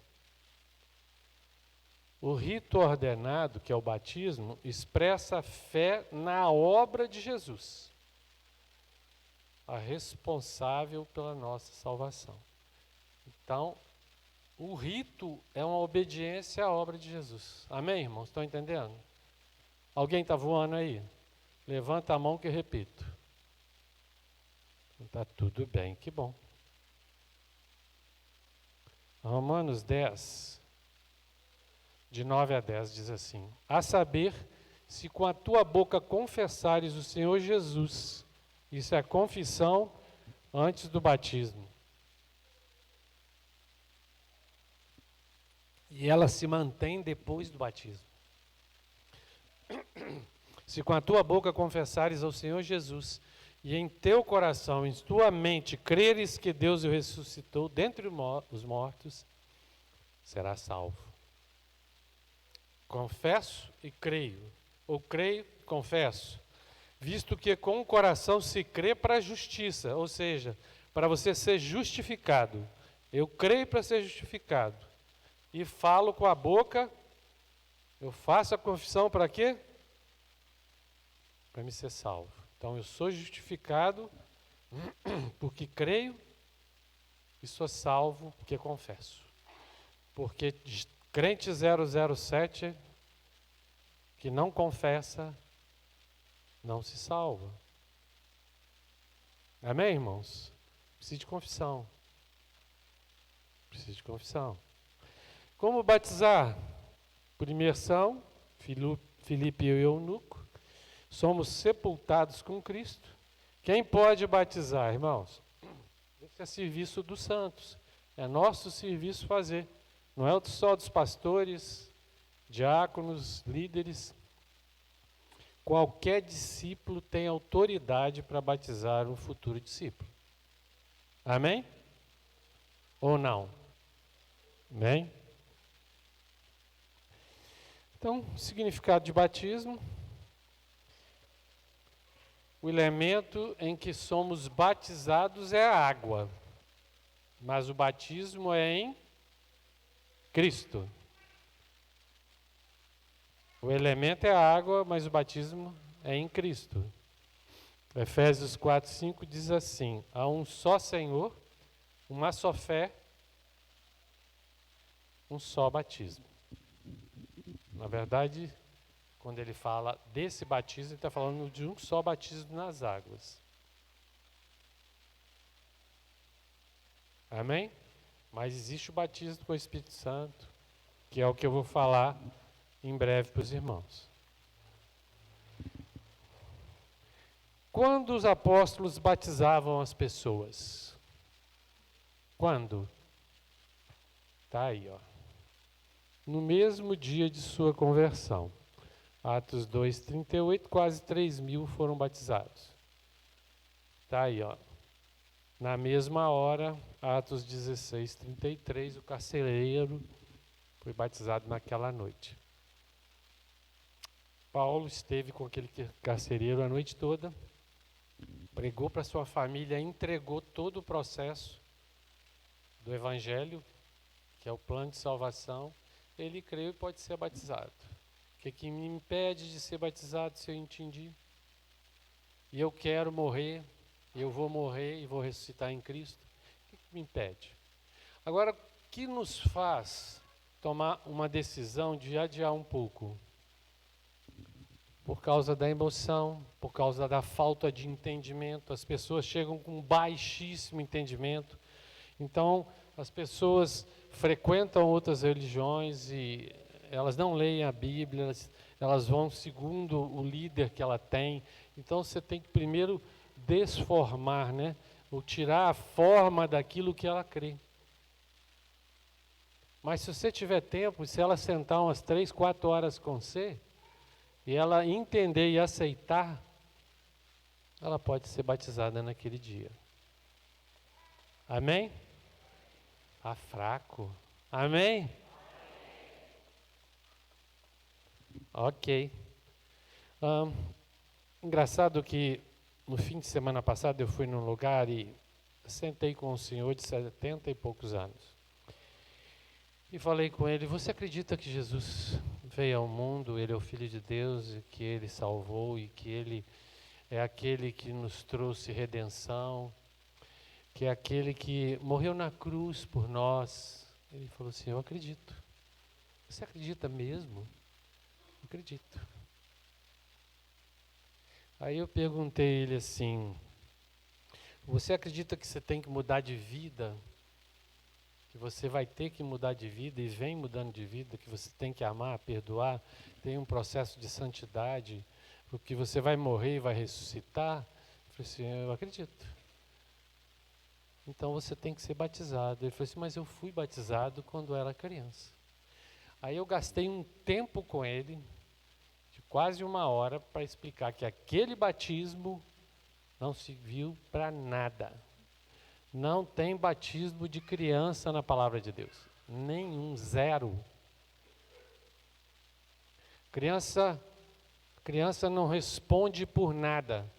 Speaker 1: O rito ordenado, que é o batismo, expressa a fé na obra de Jesus, a responsável pela nossa salvação. Então, o rito é uma obediência à obra de Jesus. Amém, irmãos? Estão entendendo? Alguém está voando aí? Levanta a mão que eu repito. Está tudo bem, que bom. Romanos 10, de 9 a 10, diz assim: a saber, se com a tua boca confessares o Senhor Jesus, isso é confissão antes do batismo, e ela se mantém depois do batismo. Se com a tua boca confessares ao Senhor Jesus, e em teu coração, em tua mente, creres que Deus o ressuscitou dentre os mortos, serás salvo. Confesso e creio, ou creio, confesso, visto que com o coração se crê para a justiça, ou seja, para você ser justificado. Eu creio para ser justificado. E falo com a boca, eu faço a confissão para quê? Para me ser salvo. Então eu sou justificado porque creio e sou salvo porque confesso. Porque crente 007 que não confessa não se salva. Amém, irmãos? Precisa de confissão. Precisa de confissão. Como batizar? Por imersão, Filipe e o eunuco, somos sepultados com Cristo. Quem pode batizar, irmãos? Esse é serviço dos santos. É nosso serviço fazer. Não é só dos pastores, diáconos, líderes. Qualquer discípulo tem autoridade para batizar um futuro discípulo. Amém? Ou não? Amém? Então, significado de batismo: o elemento em que somos batizados é a água, mas o batismo é em Cristo. O elemento é a água, mas o batismo é em Cristo. Efésios 4:5 diz assim: há um só Senhor, uma só fé, um só batismo. Na verdade, quando ele fala desse batismo, ele está falando de um só batismo nas águas. Amém? Mas existe o batismo com o Espírito Santo, que é o que eu vou falar em breve para os irmãos. Quando os apóstolos batizavam as pessoas? Quando? Está aí, ó. No mesmo dia de sua conversão. Atos 2:38, quase 3.000 foram batizados. Está aí, ó. Na mesma hora, Atos 16:33, o carcereiro foi batizado naquela noite. Paulo esteve com aquele carcereiro a noite toda, pregou para sua família, entregou todo o processo do Evangelho, que é o plano de salvação. Ele creu e pode ser batizado. O que me impede de ser batizado se eu entendi? E eu quero morrer, eu vou morrer e vou ressuscitar em Cristo. O que me impede? Agora, o que nos faz tomar uma decisão de adiar um pouco? Por causa da emoção, por causa da falta de entendimento. As pessoas chegam com baixíssimo entendimento. Então, As pessoas frequentam outras religiões e elas não leem a Bíblia, elas vão segundo o líder que ela tem. Então você tem que primeiro desformar, né? Ou tirar a forma daquilo que ela crê. Mas se você tiver tempo, se ela sentar umas 3, 4 horas com você, e ela entender e aceitar, ela pode ser batizada naquele dia. Amém? Tá fraco. Amém? Ok. Engraçado que no fim de semana passado eu fui num lugar e sentei com um senhor de 70 e poucos anos. E falei com ele, você acredita que Jesus veio ao mundo, ele é o Filho de Deus, e que ele salvou, e que ele é aquele que nos trouxe redenção, que é aquele que morreu na cruz por nós? Ele falou assim, eu acredito. Você acredita mesmo? Acredito. Aí eu perguntei a ele assim, você acredita que você tem que mudar de vida? Que você vai ter que mudar de vida e vem mudando de vida, que você tem que amar, perdoar, tem um processo de santidade, porque você vai morrer e vai ressuscitar? Eu falei assim, eu acredito. Então você tem que ser batizado. Ele falou assim, mas eu fui batizado quando era criança. Aí eu gastei um tempo com ele, de quase 1 hora, para explicar que aquele batismo não serviu para nada. Não tem batismo de criança na palavra de Deus. Nenhum, zero. Criança não responde por nada.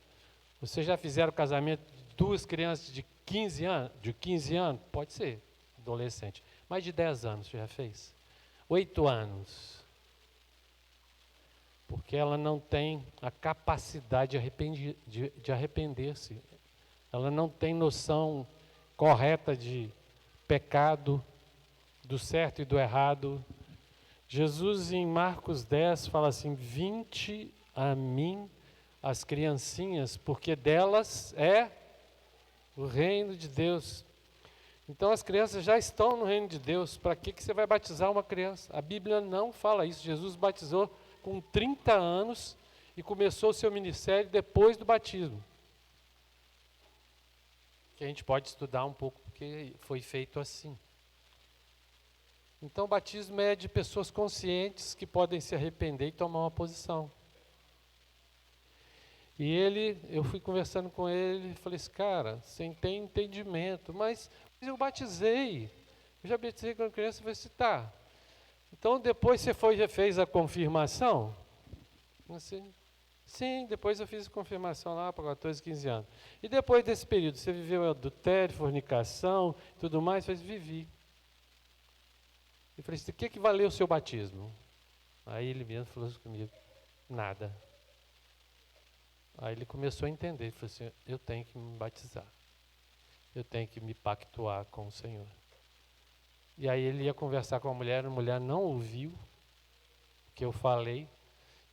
Speaker 1: Vocês já fizeram casamento de 2 crianças de 15 anos? De 15 anos? Pode ser, adolescente. Mais de 10 anos você já fez? 8 anos. Porque ela não tem a capacidade de arrepender-se. Ela não tem noção correta de pecado, do certo e do errado. Jesus em Marcos 10 fala assim, vinde a mim as criancinhas, porque delas é o reino de Deus. Então as crianças já estão no reino de Deus, para que você vai batizar uma criança? A Bíblia não fala isso. Jesus batizou com 30 anos e começou o seu ministério depois do batismo. Que a gente pode estudar um pouco, porque foi feito assim. Então o batismo é de pessoas conscientes que podem se arrepender e tomar uma posição. E eu fui conversando com ele, falei assim, cara, você tem entendimento, mas eu batizei. Eu já batizei quando criança, eu falei assim, tá. Então depois você já fez a confirmação? Assim, sim, depois eu fiz a confirmação lá para 14, 15 anos. E depois desse período, você viveu adultério, fornicação, tudo mais? Eu falei, vivi. Eu falei, o que valeu o seu batismo? Aí ele mesmo falou assim comigo, nada. Aí ele começou a entender, ele falou assim, eu tenho que me batizar. Eu tenho que me pactuar com o Senhor. E aí ele ia conversar com a mulher não ouviu o que eu falei,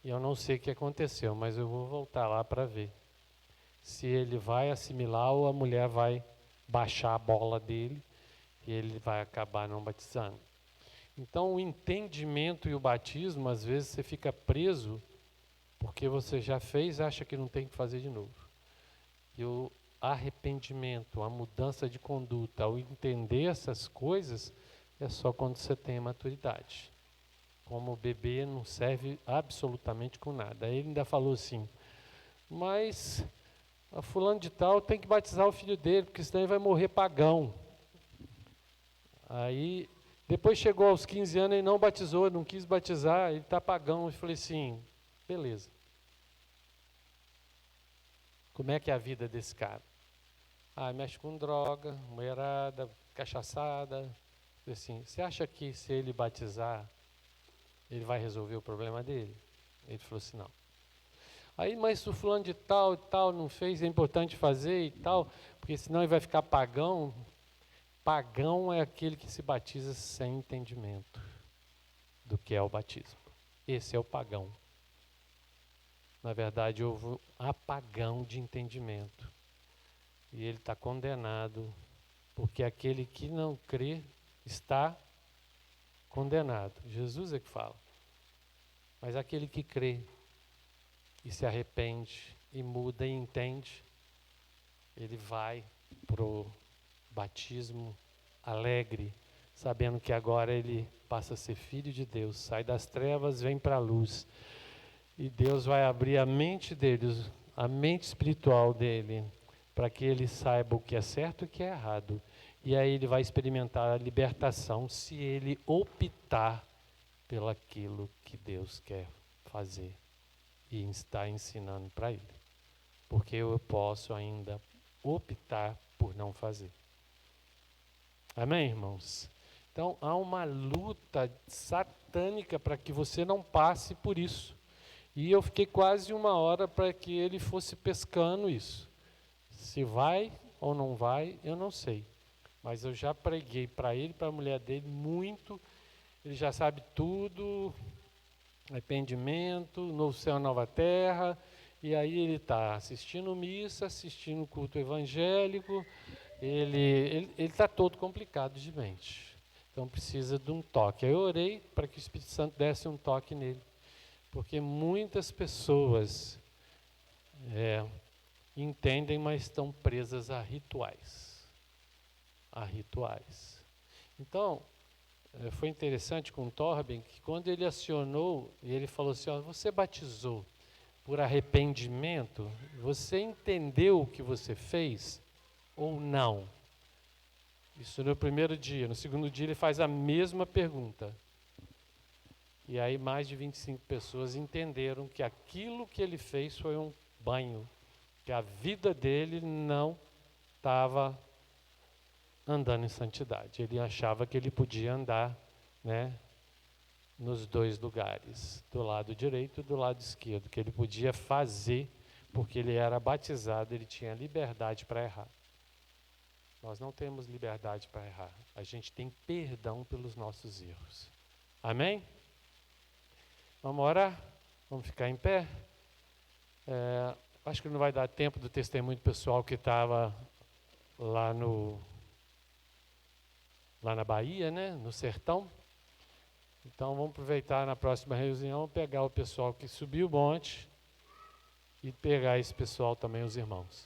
Speaker 1: e eu não sei o que aconteceu, mas eu vou voltar lá para ver se ele vai assimilar ou a mulher vai baixar a bola dele e ele vai acabar não batizando. Então o entendimento e o batismo, às vezes você fica preso porque você já fez, acha que não tem que fazer de novo. E o arrependimento, a mudança de conduta, ao entender essas coisas, é só quando você tem a maturidade. Como o bebê não serve absolutamente com nada. Aí ele ainda falou assim, mas a fulano de tal tem que batizar o filho dele, porque senão ele vai morrer pagão. Aí, depois chegou aos 15 anos, ele não batizou, não quis batizar, ele está pagão. Eu falei assim, beleza. Como é que é a vida desse cara? Mexe com droga, mulherada, cachaçada. Assim, você acha que se ele batizar, ele vai resolver o problema dele? Ele falou assim, não. Aí, mas o fulano de tal e tal não fez, é importante fazer e tal, porque senão ele vai ficar pagão. Pagão é aquele que se batiza sem entendimento do que é o batismo. Esse é o pagão. Na verdade, houve um apagão de entendimento. E ele está condenado porque aquele que não crê está condenado. Jesus é que fala. Mas aquele que crê e se arrepende e muda e entende, ele vai pro batismo alegre, sabendo que agora ele passa a ser filho de Deus, sai das trevas, vem para a luz. E Deus vai abrir a mente dele, a mente espiritual dele, para que ele saiba o que é certo e o que é errado. E aí ele vai experimentar a libertação se ele optar pelaquilo que Deus quer fazer e está ensinando para ele. Porque eu posso ainda optar por não fazer. Amém, irmãos? Então há uma luta satânica para que você não passe por isso. E eu fiquei quase 1 hora para que ele fosse pescando isso. Se vai ou não vai, eu não sei. Mas eu já preguei para ele, para a mulher dele, muito. Ele já sabe tudo, arrependimento, novo céu, nova terra. E aí ele está assistindo missa, assistindo culto evangélico. Ele está todo complicado de mente. Então precisa de um toque. Aí eu orei para que o Espírito Santo desse um toque nele. Porque muitas pessoas entendem, mas estão presas a rituais. A rituais. Então, foi interessante com o Torben, que quando ele acionou, e ele falou assim, ó, você batizou por arrependimento? Você entendeu o que você fez ou não? Isso no primeiro dia. No segundo dia ele faz a mesma pergunta. E aí mais de 25 pessoas entenderam que aquilo que ele fez foi um banho, que a vida dele não estava andando em santidade. Ele achava que ele podia andar, né, nos dois lugares, do lado direito e do lado esquerdo, que ele podia fazer, porque ele era batizado, ele tinha liberdade para errar. Nós não temos liberdade para errar. A gente tem perdão pelos nossos erros. Amém? Vamos orar? Vamos ficar em pé? Acho que não vai dar tempo do testemunho pessoal que estava lá na Bahia, né? No sertão. Então vamos aproveitar na próxima reunião, pegar o pessoal que subiu o monte e pegar esse pessoal também, os irmãos.